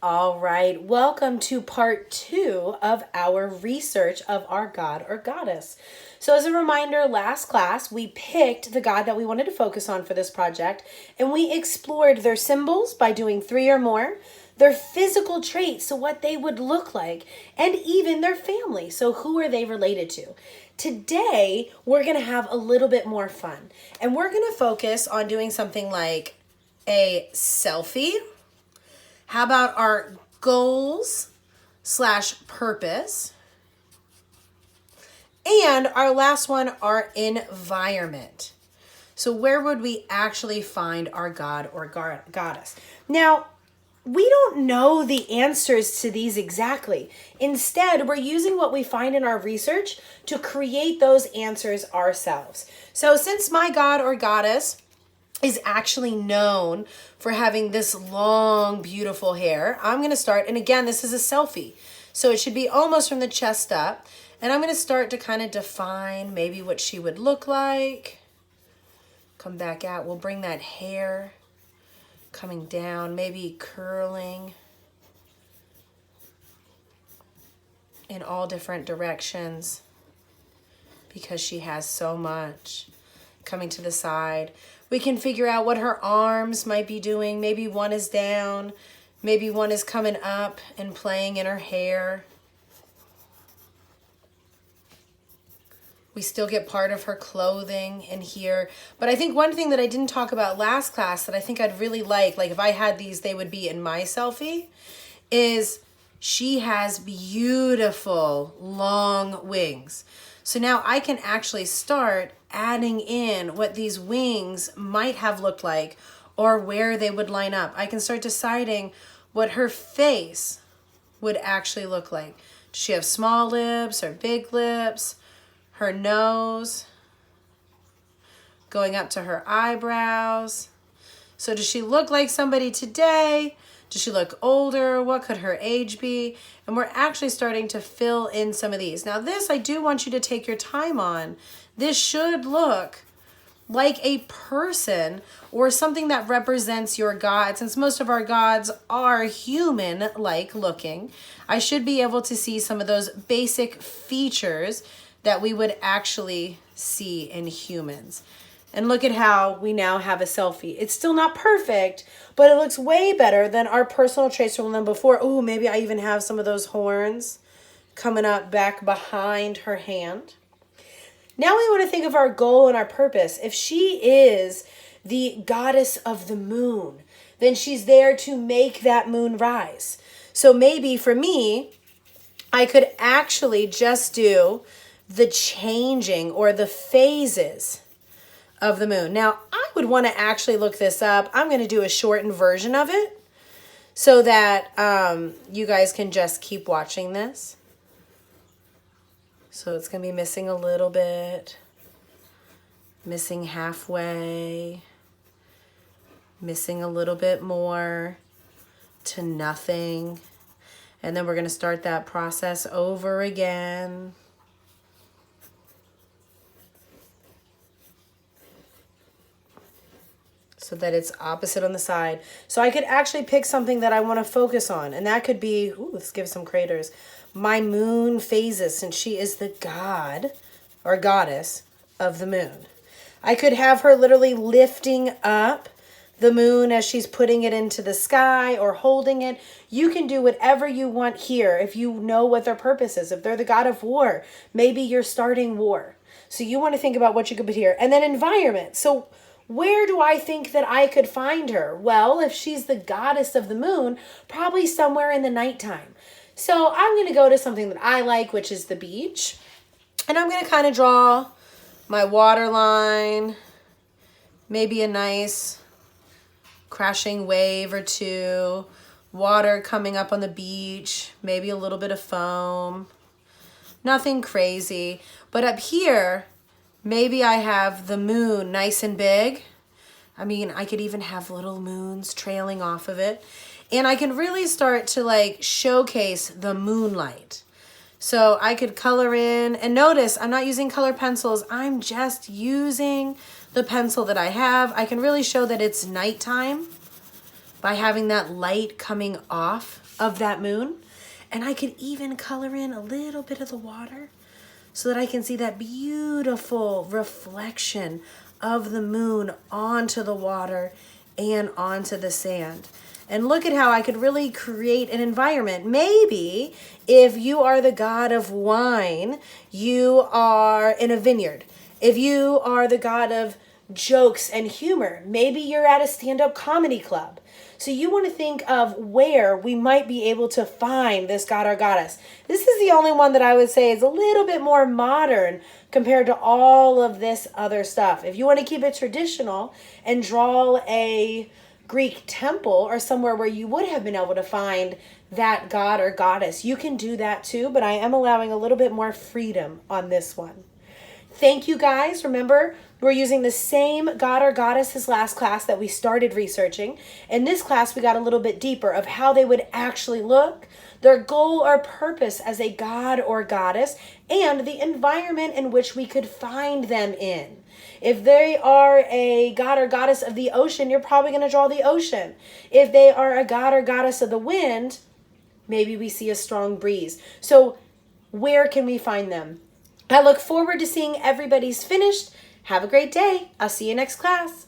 All right, welcome to part 2 of our research of our god or goddess. So as a reminder, last class we picked the god that we wanted to focus on for this project, and we explored their symbols by doing 3 or more, their physical traits, so what they would look like, and even their family, so who are they related to. Today, we're going to have a little bit more fun, and we're going to focus on doing something like a selfie. How about our goals/purpose? And our last one, our environment. So where would we actually find our god or goddess? Now, we don't know the answers to these exactly. Instead, we're using what we find in our research to create those answers ourselves. So since my god or goddess is actually known for having this long, beautiful hair, I'm going to start, and again, this is a selfie, so it should be almost from the chest up, and I'm going to start to kind of define maybe what she would look like. Come back out, we'll bring that hair coming down, maybe curling in all different directions because she has so much coming to the side. We can figure out what her arms might be doing. Maybe one is down, maybe one is coming up and playing in her hair. We still get part of her clothing in here. But I think one thing that I didn't talk about last class that I think I'd really like if I had these, they would be in my selfie, is she has beautiful long wings. So now I can actually start adding in what these wings might have looked like or where they would line up. I can start deciding what her face would actually look like. Does she have small lips or big lips? Her nose going up to her eyebrows. So does she look like somebody today? Does she look older? What could her age be? And we're actually starting to fill in some of these. Now this, I do want you to take your time on. This should look like a person or something that represents your god. Since most of our gods are human-like looking, I should be able to see some of those basic features that we would actually see in humans. And look at how we now have a selfie. It's still not perfect, but it looks way better than our personal traits from them before. Oh, maybe I even have some of those horns coming up back behind her hand. Now we want to think of our goal and our purpose. If she is the goddess of the moon, then she's there to make that moon rise. So maybe for me, I could actually just do the changing or the phases of the moon. Now, I would want to actually look this up. I'm going to do a shortened version of it so that you guys can just keep watching this. So it's going to be missing a little bit, missing halfway, missing a little bit more to nothing. And then we're going to start that process over again. So that it's opposite on the side. So I could actually pick something that I want to focus on. And that could be, ooh, let's give some craters. My moon phases, since she is the god or goddess of the moon. I could have her literally lifting up the moon as she's putting it into the sky or holding it. You can do whatever you want here if you know what their purpose is. If they're the god of war, maybe you're starting war. So you want to think about what you could put here. And then environment. So where do I think that I could find her? Well, if she's the goddess of the moon, probably somewhere in the nighttime. So I'm going to go to something that I like, which is the beach. And I'm going to kind of draw my water line, maybe a nice crashing wave or two, water coming up on the beach, maybe a little bit of foam. Nothing crazy. But up here, maybe I have the moon nice and big. I mean, I could even have little moons trailing off of it. And I can really start to showcase the moonlight. So I could color in, and notice I'm not using color pencils. I'm just using the pencil that I have. I can really show that it's nighttime. by having that light coming off of that moon. And I could even color in a little bit of the water so that I can see that beautiful reflection of the moon onto the water and onto the sand. And look at how I could really create an environment. Maybe if you are the god of wine, you are in a vineyard. If you are the god of jokes and humor, maybe you're at a stand-up comedy club. So you want to think of where we might be able to find this god or goddess. This is the only one that I would say is a little bit more modern compared to all of this other stuff. If you want to keep it traditional and draw a Greek temple or somewhere where you would have been able to find that god or goddess, you can do that too, but I am allowing a little bit more freedom on this one. Thank you guys. Remember, we're using the same god or goddess as last class that we started researching. In this class, we got a little bit deeper of how they would actually look, their goal or purpose as a god or goddess, and the environment in which we could find them in. If they are a god or goddess of the ocean, you're probably going to draw the ocean. If they are a god or goddess of the wind, maybe we see a strong breeze. So where can we find them? I look forward to seeing everybody's finished. Have a great day. I'll see you next class.